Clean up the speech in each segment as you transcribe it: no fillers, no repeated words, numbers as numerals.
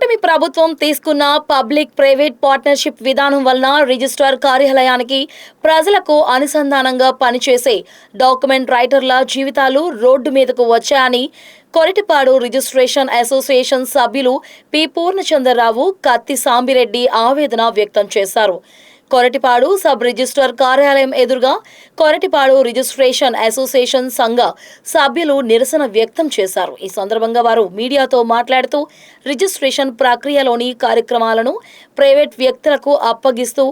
కూటమి ప్రభుత్వం తీసుకున్న పబ్లిక్ ప్రైవేట్ పార్ట్నర్షిప్ విధానం వలన రిజిస్ట్రార్ కార్యాలయానికి ప్రజలకు అనుసంధానంగా పనిచేసే డాక్యుమెంట్ రైటర్ల జీవితాలు రోడ్డు మీదకు వచ్చాయని కొరటిపాడు రిజిస్ట్రేషన్ అసోసియేషన్ సభ్యులు పి పూర్ణచంద్రరావు, కత్తి సాంబిరెడ్డి ఆవేదన వ్యక్తం చేశారు. కొరటిపాడు సబ్ రిజిస్ట్రార్ కార్యాలయం ఎదురుగా కొరటిపాడు రిజిస్ట్రేషన్ అసోసియేషన్ సంఘ సభ్యులు నిరసన వ్యక్తం చేశారు. ఈ సందర్భంగా వారు మీడియాతో మాట్లాడుతూ రిజిస్ట్రేషన్ ప్రక్రియలోని కార్యక్రమాలను ప్రైవేట్ వ్యక్తులకు అప్పగిస్తూ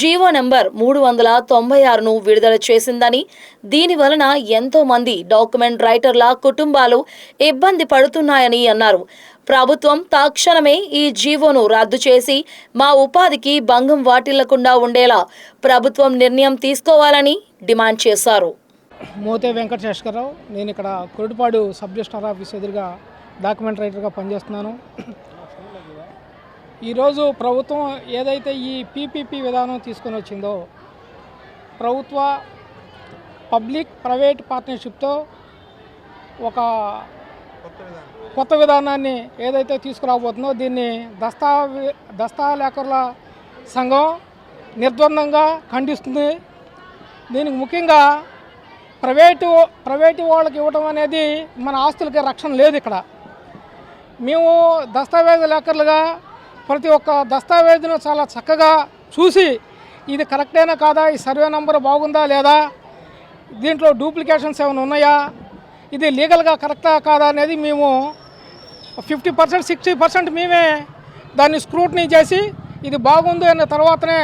జీవో నంబర్ 396ను విడుదల చేసిందని, దీని వలన ఎంతో మంది డాక్యుమెంట్ రైటర్ల కుటుంబాలు ఇబ్బంది పడుతున్నాయని అన్నారు. ప్రభుత్వం తక్షణమే ఈ జీవోను రద్దు చేసి మా ఉపాధికి భంగం వాటిల్లకుండా ఉండేలా ప్రభుత్వం నిర్ణయం తీసుకోవాలని డిమాండ్ చేశారు. మోతే వెంకటేశ్వరరావు, నేను ఇక్కడ కొరటిపాడు సబ్ రిజిస్ట్రార్ ఆఫీస్ ఎదురుగా డాక్యుమెంట్ రైటర్గా పనిచేస్తున్నాను. ఈరోజు ప్రభుత్వం ఏదైతే ఈ పీపీపీ విధానం తీసుకొని వచ్చిందో, ప్రభుత్వ పబ్లిక్ ప్రైవేట్ పార్ట్నర్షిప్తో ఒక కొత్త విధానాన్ని ఏదైతే తీసుకురాబోతుందో దీన్ని దస్తాలేఖరుల సంఘం నిర్ద్వందంగా ఖండిస్తుంది. దీనికి ముఖ్యంగా ప్రైవేటు వాళ్ళకి ఇవ్వడం అనేది మన ఆస్తులకి రక్షణ లేదు. ఇక్కడ మేము దస్తావేజు లేఖరులుగా ప్రతి ఒక్క దస్తావేజును చాలా చక్కగా చూసి ఇది కరెక్టేనా కాదా, ఈ సర్వే నెంబర్ బాగుందా లేదా, దీంట్లో డూప్లికేషన్స్ ఏమైనా ఉన్నాయా, ఇది లీగల్గా కరెక్టా కాదా అనేది మేము 50% 60% మేమే దాన్ని స్క్రూటినీ చేసి ఇది బాగుంది అన్న తర్వాతనే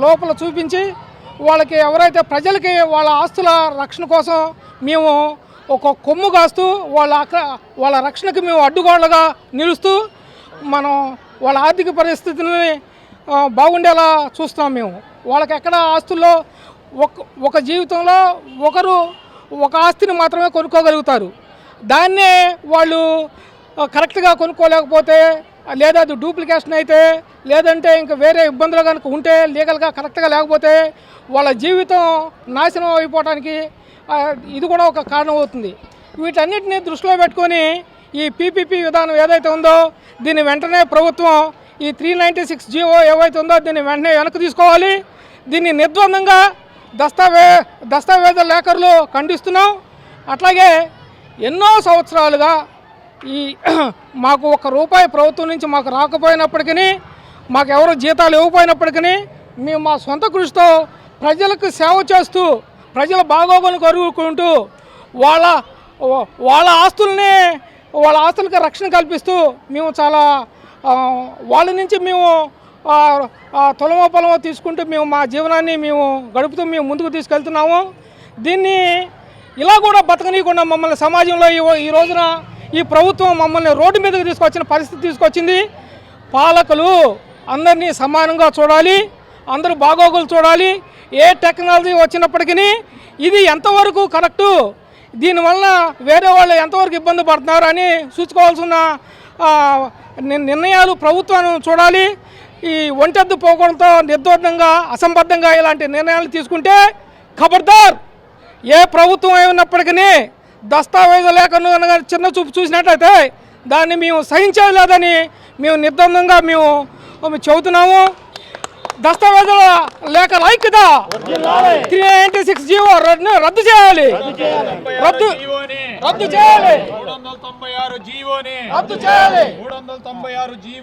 లోపల చూపించి వాళ్ళకి ఎవరైతే ప్రజలకి వాళ్ళ ఆస్తుల రక్షణ కోసం మేము ఒక కొమ్ము కాస్తూ వాళ్ళ రక్షణకి మేము అడ్డుగోడలుగా నిలుస్తూ మనం వాళ్ళ ఆర్థిక పరిస్థితిని బాగుండేలా చూస్తున్నాం. మేము వాళ్ళకి ఎక్కడ ఆస్తుల్లో ఒక జీవితంలో ఒకరు ఒక ఆస్తిని మాత్రమే కొనుక్కోగలుగుతారు. దాన్నే వాళ్ళు కరెక్ట్గా కొనుక్కోలేకపోతే, లేదా అది డూప్లికేషన్ అయితే, లేదంటే ఇంకా వేరే ఇబ్బందులు కనుక ఉంటే, లీగల్గా కరెక్ట్గా లేకపోతే వాళ్ళ జీవితం నాశనం అయిపోవడానికి ఇది కూడా ఒక కారణం అవుతుంది. వీటన్నిటిని దృష్టిలో పెట్టుకొని ఈ పీపీపీ విధానం ఏదైతే ఉందో దీన్ని వెంటనే ప్రభుత్వం ఈ 396 జీవో ఏవైతే ఉందో దీన్ని వెంటనే వెనక్కి తీసుకోవాలి. దీన్ని నిర్ద్వందంగా దస్తావేజ లేఖరులు ఖండిస్తున్నాం. అట్లాగే ఎన్నో సంవత్సరాలుగా ఈ మాకు ₹1 ప్రభుత్వం నుంచి మాకు రాకపోయినప్పటికీ, మాకు ఎవరు జీతాలు ఇవ్వకపోయినప్పటికీ మేము మా సొంత కృషితో ప్రజలకు సేవ చేస్తూ ప్రజల బాగోగులను కరుగుకుంటూ వాళ్ళ ఆస్తులకి రక్షణ కల్పిస్తూ మేము చాలా వాళ్ళ నుంచి మేము తొలమో పొలమో తీసుకుంటూ మేము మా జీవనాన్ని మేము గడుపుతూ మేము ముందుకు తీసుకెళ్తున్నాము. దీన్ని ఇలా కూడా బతకనీయకుండా మమ్మల్ని సమాజంలో ఈ రోజున ఈ ప్రభుత్వం మమ్మల్ని రోడ్డు మీదకి తీసుకొచ్చిన పరిస్థితి తీసుకొచ్చింది. పాలకులు అందరినీ సమానంగా చూడాలి, అందరూ బాగోగులు చూడాలి. ఏ టెక్నాలజీ వచ్చినప్పటికీ ఇది ఎంతవరకు కరెక్టు, దీనివల్ల వేరే వాళ్ళు ఎంతవరకు ఇబ్బంది పడుతున్నారు అని చూసుకోవాల్సిన నిర్ణయాలు ప్రభుత్వం చూడాలి. ఈ ఒంటెద్దు పోకడంతో నిర్దోషంగా అసంబద్ధంగా ఇలాంటి నిర్ణయాలు తీసుకుంటే ఖబర్దార్. ఏ ప్రభుత్వం అయినప్పటికీ దస్తావేజు లేఖను చిన్న చూపు చూసినట్లయితే దాన్ని మేము సహించేది లేదని మేము నిర్ద్వందంగా మేము చెబుతున్నాము. దస్తావేజుల లేఖల ఐక్యత 396 జీవో రద్దు చేయాలి, రద్దు చేయాలి.